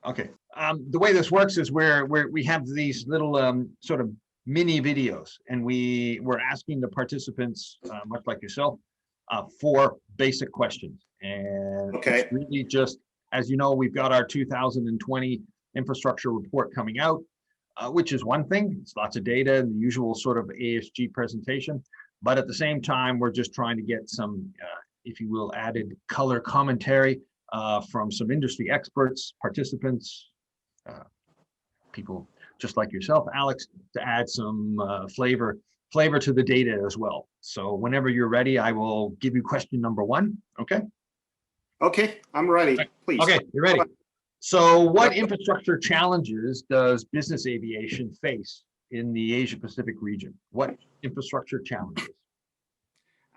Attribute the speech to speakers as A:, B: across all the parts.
A: Okay. The way this works is we have these little sort of mini videos, and we're asking the participants, much like yourself, for basic questions. And
B: Okay.
A: it's really just, as you know, we've got our 2020 infrastructure report coming out, which is one thing. It's lots of data and the usual sort of ASG presentation. But at the same time, we're just trying to get some, if you will, added color commentary from some industry experts, participants, people just like yourself, Alex, to add some flavor to the data as well. So whenever you're ready, I will give you question number one. Okay.
B: Okay, I'm ready. Please.
A: Okay, you're ready. So what infrastructure challenges does business aviation face in the Asia Pacific region? What infrastructure challenges?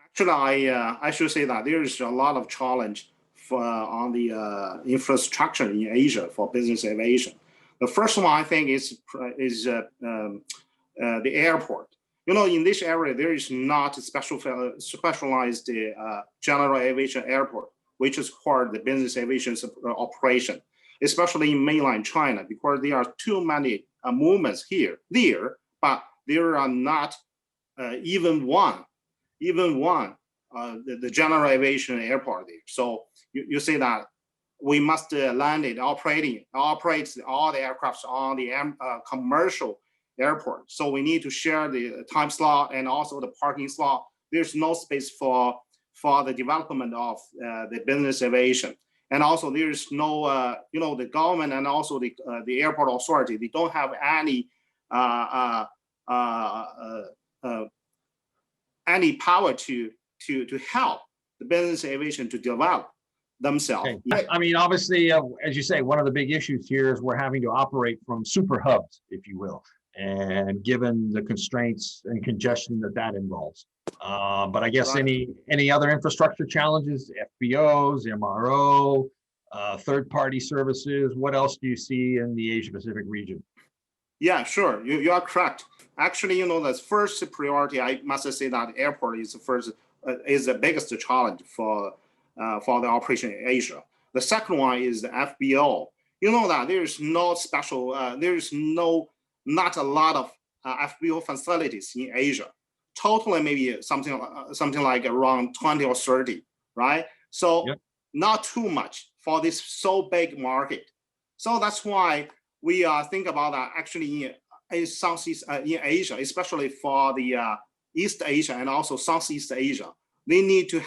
B: Actually, I should say that there is a lot of challenge for on the infrastructure in Asia for business aviation. The first one I think is the airport. You know, in this area there is not a specialized general aviation airport, which is part the business aviation operation, especially in mainland China, because there are too many movements there, but there are not even one the general aviation airport there. So you say that we must land it, operates all the aircrafts on the commercial airport. So we need to share the time slot and also the parking slot. There's no space for the development of the business aviation. And also there's no, you know, the government and also the airport authority, they don't have any power to help the business aviation to develop themselves.
A: Okay. I mean, obviously, as you say, one of the big issues here is we're having to operate from super hubs, if you will, and given the constraints and congestion that involves. But I guess any other infrastructure challenges, FBOs, MRO, third-party services, what else do you see in the Asia Pacific region?
B: Yeah, sure. You are correct. Actually, you know, the first priority, I must say that airport is the biggest challenge for the operation in Asia. The second one is the FBO. You know that there is no special, not a lot of FBO facilities in Asia. Totally, maybe something like around 20 or 30, right? So not too much for this so big market. So that's why we think about that actually in Southeast in Asia, especially for the East Asia and also Southeast Asia. They need to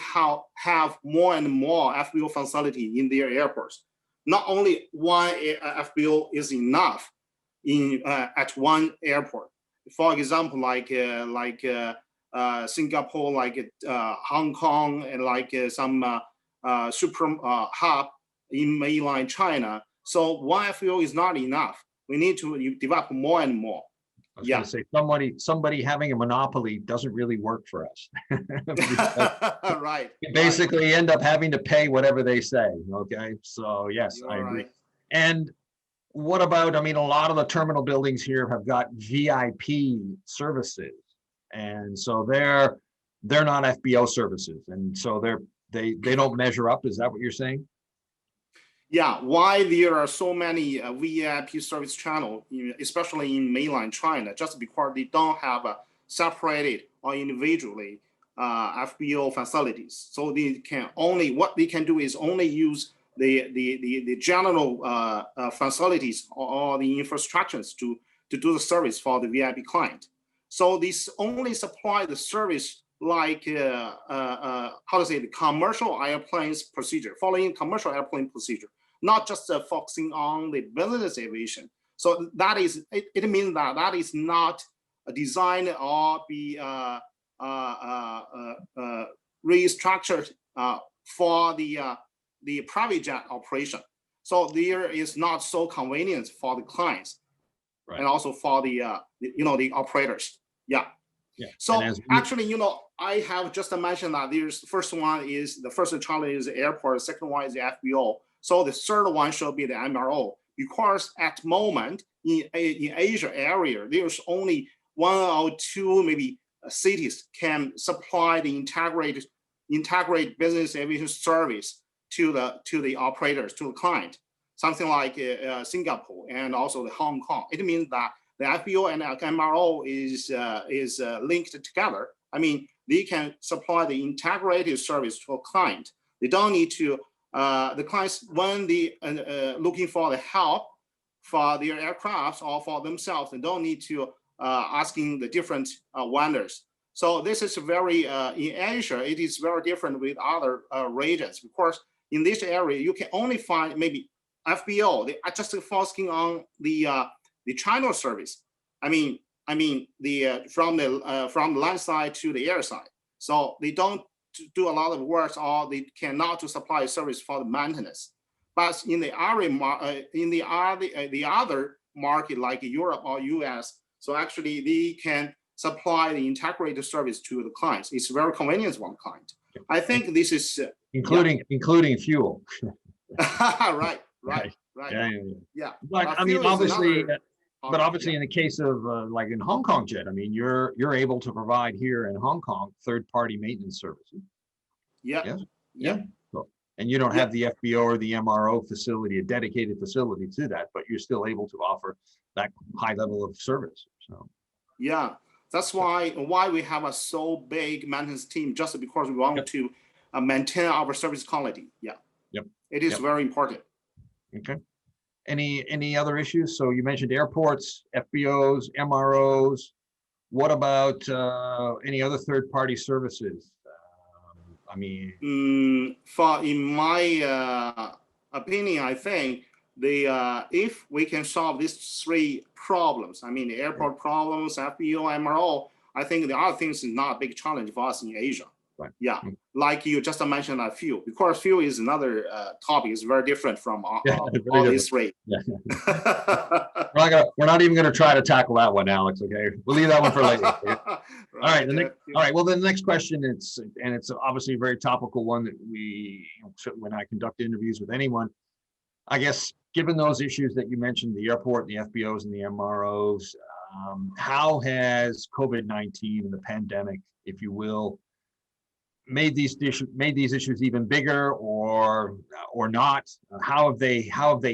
B: have more and more FBO facility in their airports. Not only one FBO is enough at one airport. For example, like Singapore, like Hong Kong, and like some super hub in mainland China. So one FBO is not enough. We need to develop more and more.
A: I was going to say somebody having a monopoly doesn't really work for us.
B: Right.
A: You basically end up having to pay whatever they say. Okay, so yes, I agree. Right. And what about? I mean, a lot of the terminal buildings here have got VIP services, and so they're not FBO services, and so they don't measure up. Is that what you're saying?
B: Yeah, why there are so many VIP service channels, especially in mainland China, just because they don't have a separated or individually FBO facilities. So they can only, what they can do is only use the general facilities or the infrastructures to do the service for the VIP client. So this only supply the service like how to say, the commercial airplanes procedure, following commercial airplane procedure, not just focusing on the business aviation. So that is, it means that is not designed or be restructured for the private jet operation. So there is not so convenient for the clients, right, and also for the the operators. Yeah. So actually, I have just mentioned that there's the first challenge is the airport, the second one is the FBO. So the third one should be the MRO, because at the moment in Asia area, there's only one or two maybe cities can supply the integrate business aviation service to the operators, to the client. something like Singapore and also the Hong Kong. It means that the FBO and MRO is linked together. I mean, they can supply the integrated service to a client. They don't need to, the clients, when they looking for the help for their aircraft or for themselves, they don't need to asking the different vendors. So this is very, in Asia, it is very different with other regions. Of course, in this area, you can only find maybe FBO. They are just focusing on the channel service. I mean the from the land side to the air side. So they don't do a lot of work, or they cannot to supply service for the maintenance. But in the area, the other market like Europe or US, so actually they can supply the integrated service to the clients. It's very convenient for the client. I think this is
A: including fuel.
B: Right. Yeah.
A: But I mean, obviously, but obviously, in the case of like in Hong Kong Jet, I mean, you're able to provide here in Hong Kong third-party maintenance services.
B: Yeah.
A: So, and you don't have the FBO or the MRO facility, a dedicated facility to that, but you're still able to offer that high level of service. So
B: yeah, that's why we have a so big maintenance team, just because we want to maintain our service quality. It is very important.
A: Okay. Any other issues? So you mentioned airports, FBOs, MROs. What about any other third-party services? I mean,
B: in my opinion, I think if we can solve these three problems, I mean the airport problems, FBO, MRO, I think the other things is not a big challenge for us in Asia.
A: Right.
B: Yeah, like you just mentioned, fuel. Because fuel is another topic. It's very different from all these three.
A: Yeah. We're not even going to try to tackle that one, Alex. Okay, we'll leave that one for later. Okay? All right. All right. Well, the next question, it's obviously a very topical one that when I conduct interviews with anyone, I guess, given those issues that you mentioned, the airport, the FBOs, and the MROs, how has COVID-19 and the pandemic, if you will, made these issues even bigger, or not? How have they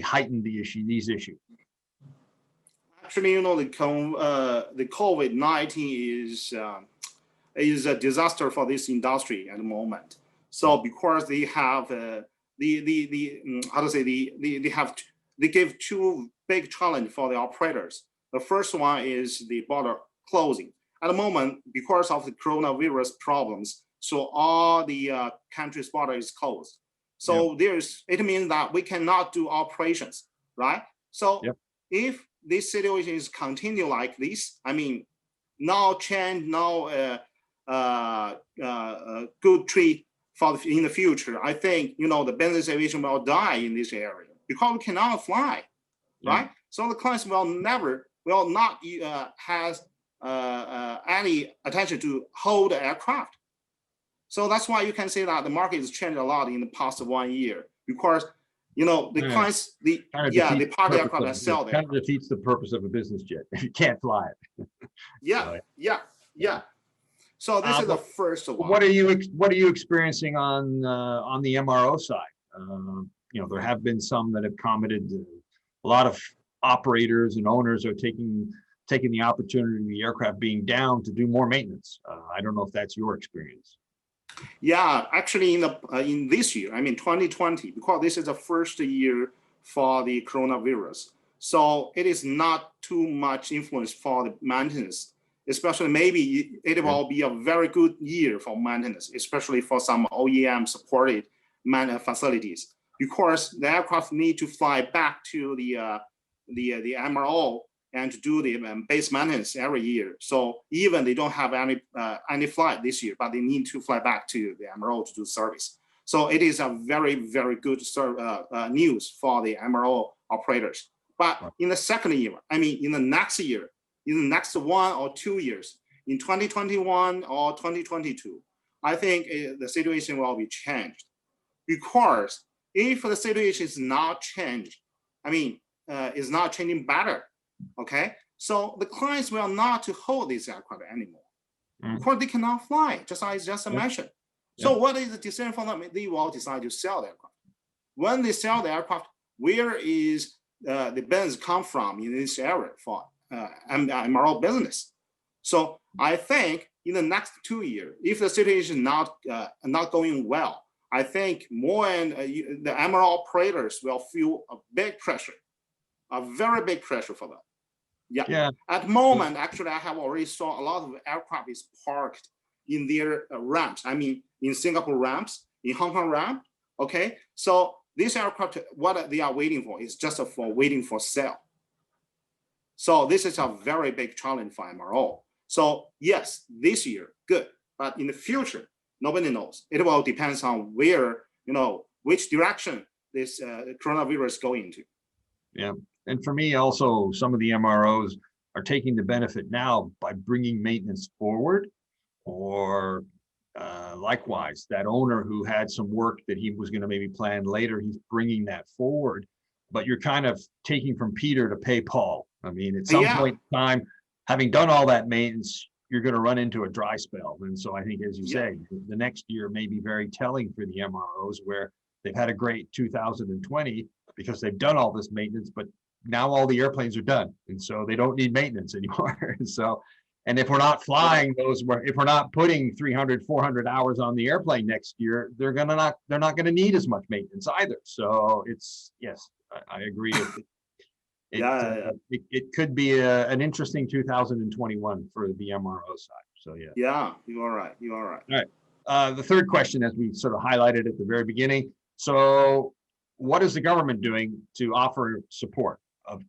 A: heightened these issues?
B: Actually, the COVID-19 is a disaster for this industry at the moment. So because they have they give two big challenge for the operators. The first one is the border closing. At the moment, because of the coronavirus problems, so all the country's border is closed. So it means that we cannot do operations, right? So if this situation is continue like this, I mean, no change, no good treat in the future, I think the business aviation will die in this area because we cannot fly, right? So the clients will not has any attention to hold the aircraft. So that's why you can say that the market has changed a lot in the past 1 year, because the clients they park the aircraft and sell them.
A: Kind of defeats the purpose of a business jet if you can't fly it.
B: So this is the first one.
A: What are you experiencing on the MRO side? There have been some that have commented. A lot of operators and owners are taking the opportunity of the aircraft being down to do more maintenance. I don't know if that's your experience.
B: Yeah, actually, in this year, I mean 2020, because this is the first year for the coronavirus, so it is not too much influence for the maintenance. Especially, maybe it will be a very good year for maintenance, especially for some OEM supported facilities, because the aircraft need to fly back to the MRO and to do the base maintenance every year. So even they don't have any flight this year, but they need to fly back to the MRO to do service. So it is a very, very good news for the MRO operators. But in the second year, I mean, in the next year, in the next 1 or 2 years, in 2021 or 2022, I think the situation will be changed. Because if the situation is not changed, I mean, is not changing better, okay? So the clients will not to hold this aircraft anymore, because they cannot fly, just as I just mentioned. So what is the decision for them? They will decide to sell the aircraft. When they sell the aircraft, where is the business come from in this area for MRO business. So I think in the next 2 years, if the situation not going well, I think more and the MRO operators will feel a big pressure, a very big pressure for them. Yeah. At the moment, actually, I have already saw a lot of aircraft is parked in their ramps. I mean, in Singapore ramps, in Hong Kong ramp. Okay, so this aircraft, what they are waiting for is just for waiting for sale. So this is a very big challenge for MRO. So yes, this year, good. But in the future, nobody knows. It will depend on where, which direction this coronavirus going to.
A: Yeah. And for me also, some of the MROs are taking the benefit now by bringing maintenance forward, or likewise, that owner who had some work that he was going to maybe plan later, he's bringing that forward. But you're kind of taking from Peter to pay Paul. I mean, at some point in time, having done all that maintenance, you're going to run into a dry spell. And so I think, as you say, the next year may be very telling for the MROs, where they've had a great 2020 because they've done all this maintenance, but now all the airplanes are done. And so they don't need maintenance anymore. And if we're not flying those, if we're not putting 300, 400 hours on the airplane next year, they're not going to need as much maintenance either. So it's, yes, I agree. It could be an interesting 2021 for the MRO side. So yeah.
B: Yeah, you are right. You are right.
A: All right. The third question, as we sort of highlighted at the very beginning. So what is the government doing to offer support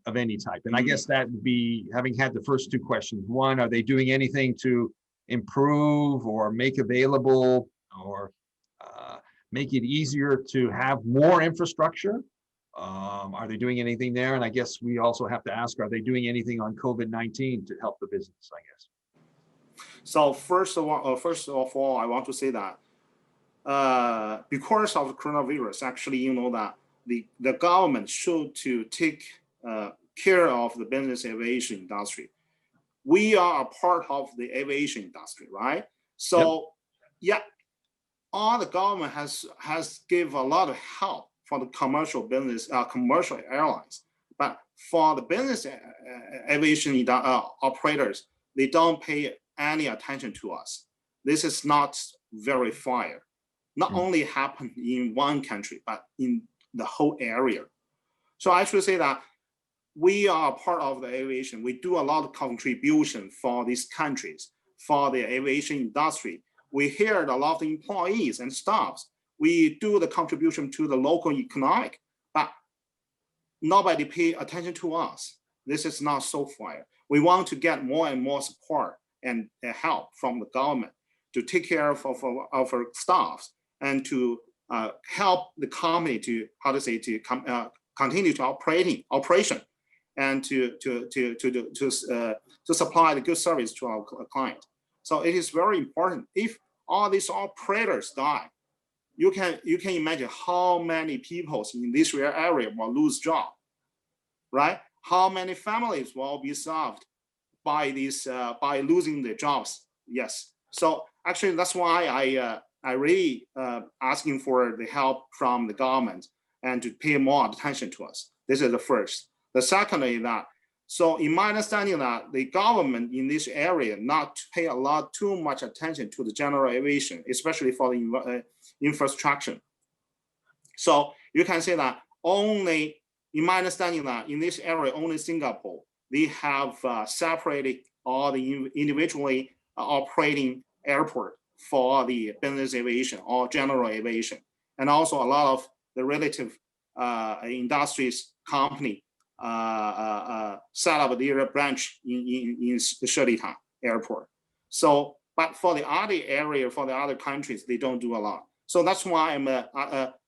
A: of any type? And I guess that would be, having had the first two questions. One, are they doing anything to improve or make available or make it easier to have more infrastructure? Are they doing anything there? And I guess we also have to ask, are they doing anything on COVID-19 to help the business, I guess?
B: So first of all, I want to say that because of the coronavirus, actually, that the government should to take care of the business aviation industry. We are a part of the aviation industry, right? So all the government has give a lot of help for the commercial business, commercial airlines. But for the business aviation operators, they don't pay any attention to us. This is not very fair. Not only happen in one country, but in the whole area. So I should say that we are part of the aviation. We do a lot of contribution for these countries, for the aviation industry. We hired a lot of employees and staffs. We do the contribution to the local economic, but nobody pay attention to us. This is not so fair. We want to get more and more support and help from the government to take care of our staffs and to help the company to continue to operation and to supply the good service to our client. So it is very important. If all these operators die, you can imagine how many people in this area will lose job, right? How many families will be served by this by losing their jobs? Yes. So actually, that's why I really asking for the help from the government and to pay more attention to us. This is the first. The second is that, so in my understanding that the government in this area not pay too much attention to the general aviation, especially for the infrastructure. So you can say that only, in my understanding that in this area, only Singapore, they have separated all the individually operating airport for the business aviation or general aviation. And also a lot of the relative industries company set up their branch in the Shirleytown airport. So, but for the other area, for the other countries, they don't do a lot. So that's why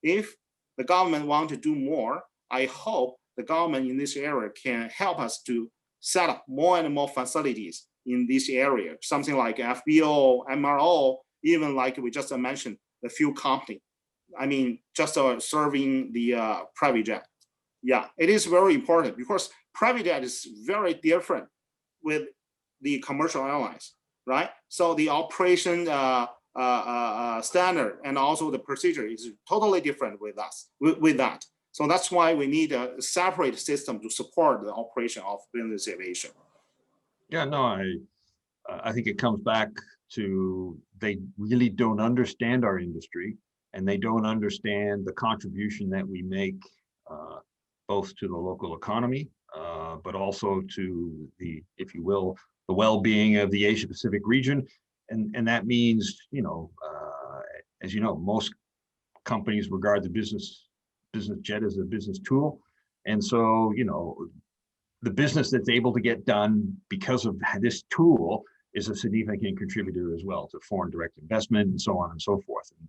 B: if the government want to do more, I hope the government in this area can help us to set up more and more facilities in this area, something like FBO, MRO, even like we just mentioned, the few company. I mean, just serving the private jet. Yeah, it is very important because private jet is very different with the commercial airlines, right? So the operation standard and also the procedure is totally different with us, with that. So that's why we need a separate system to support the operation of business aviation.
A: Yeah, no, I think it comes back to they really don't understand our industry, and they don't understand the contribution that we make, both to the local economy, but also to the, if you will, the well-being of the Asia Pacific region. And that means, as you know, most companies regard the business jet as a business tool. And so, the business that's able to get done because of this tool is a significant contributor as well to foreign direct investment and so on and so forth. And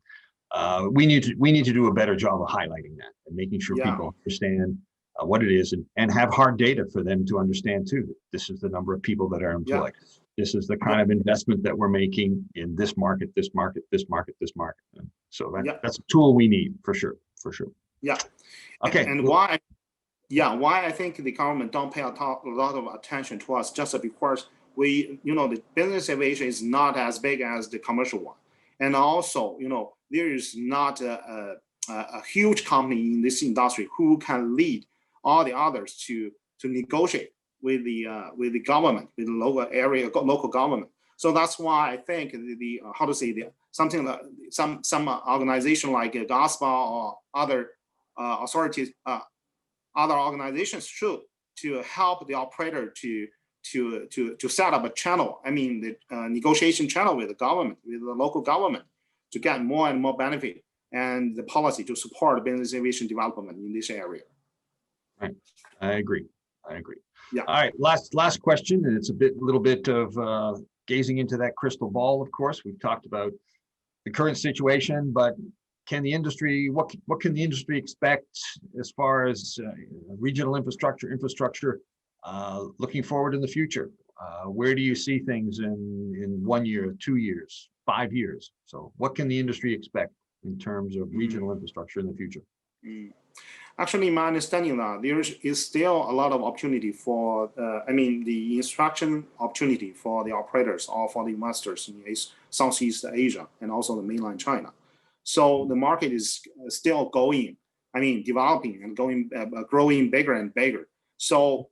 A: we need to do a better job of highlighting that and making sure people understand what it is, and have hard data for them to understand too. This is the number of people that are employed. This is the kind of investment that we're making in this market, this market, this market, this market. And so that's a tool we need for sure.
B: Yeah.
A: Okay.
B: And why I think the government don't pay a lot of attention to us, just because we, the business aviation is not as big as the commercial one. And also, there is not a huge company in this industry who can lead all the others to negotiate with the government, with the local government. So that's why I think something like some organization like GASPA or other authorities, other organizations should to help the operator to set up a channel. I mean, the negotiation channel with the government, with the local government, to get more and more benefit, and the policy to support business aviation development in this area.
A: Right, I agree.
B: Yeah.
A: All right, last question, and it's a little bit of gazing into that crystal ball. Of course, we've talked about the current situation, but can the industry, what can the industry expect as far as regional infrastructure, looking forward in the future? Where do you see things in 1 year, 2 years, 5 years? So what can the industry expect in terms of regional infrastructure in the future?
B: Actually, my understanding that there is still a lot of opportunity for, the instruction opportunity for the operators or for the investors in Southeast Asia and also the mainland China. So the market is still developing and growing bigger and bigger. So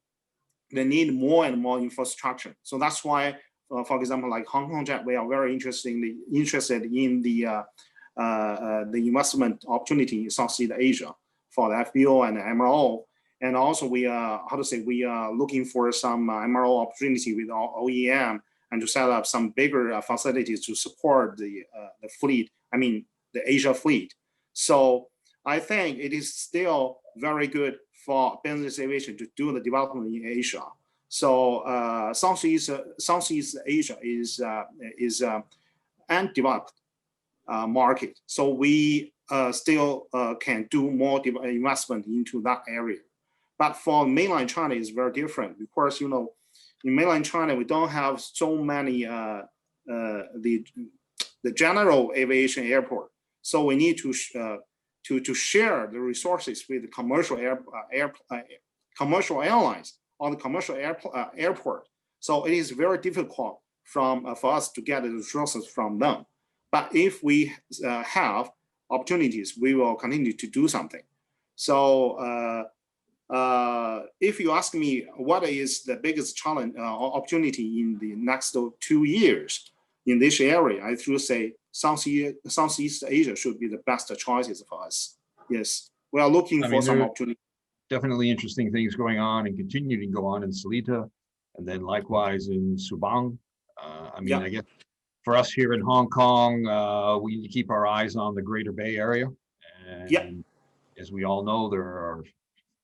B: they need more and more infrastructure. So that's why, for example, like Hong Kong Jet, we are very interested in the investment opportunity in Southeast Asia for the FBO and the MRO. And also we are looking for some MRO opportunity with OEM, and to set up some bigger facilities to support the fleet, the Asia fleet. So I think it is still very good for business aviation to do the development in Asia. So Southeast Asia is undeveloped market. So we still can do more investment into that area. But for mainland China, is very different, because in mainland China we don't have so many the general aviation airport. So we need to share the resources with the commercial commercial airlines or the commercial airport. So it is very difficult for us to get the resources from them. But if we have opportunities, we will continue to do something. So if you ask me what is the biggest challenge or opportunity in the next 2 years in this area, I should say Southeast Asia should be the best choices for us. Yes, we are looking for some opportunity.
A: Definitely interesting things going on and continuing to go on in Seletar, and then likewise in Subang. I guess for us here in Hong Kong, we need to keep our eyes on the Greater Bay Area. And as we all know, there are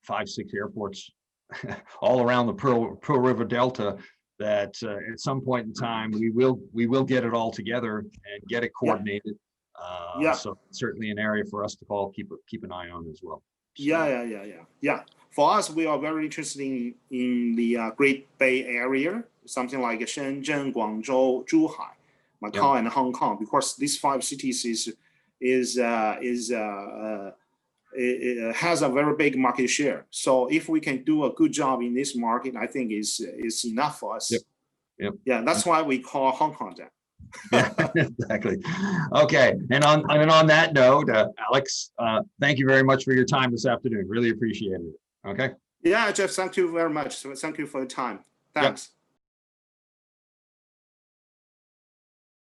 A: 5-6 airports all around the Pearl River Delta that at some point in time we will get it all together and get it coordinated. So it's certainly an area for us to keep an eye on as well. So.
B: Yeah. For us, we are very interested in the Great Bay Area, something like Shenzhen, Guangzhou, Zhuhai, Macau, and Hong Kong, because these 5 cities it has a very big market share. So if we can do a good job in this market, I think is enough for us.
A: Yep.
B: Yeah, that's why we call Hong Kong that.
A: Yeah, exactly. Okay, and on that note, Alex, thank you very much for your time this afternoon. Really appreciated it. Okay.
B: Yeah, Jeff, thank you very much. So thank you for your time.
A: Yep.
B: Thanks.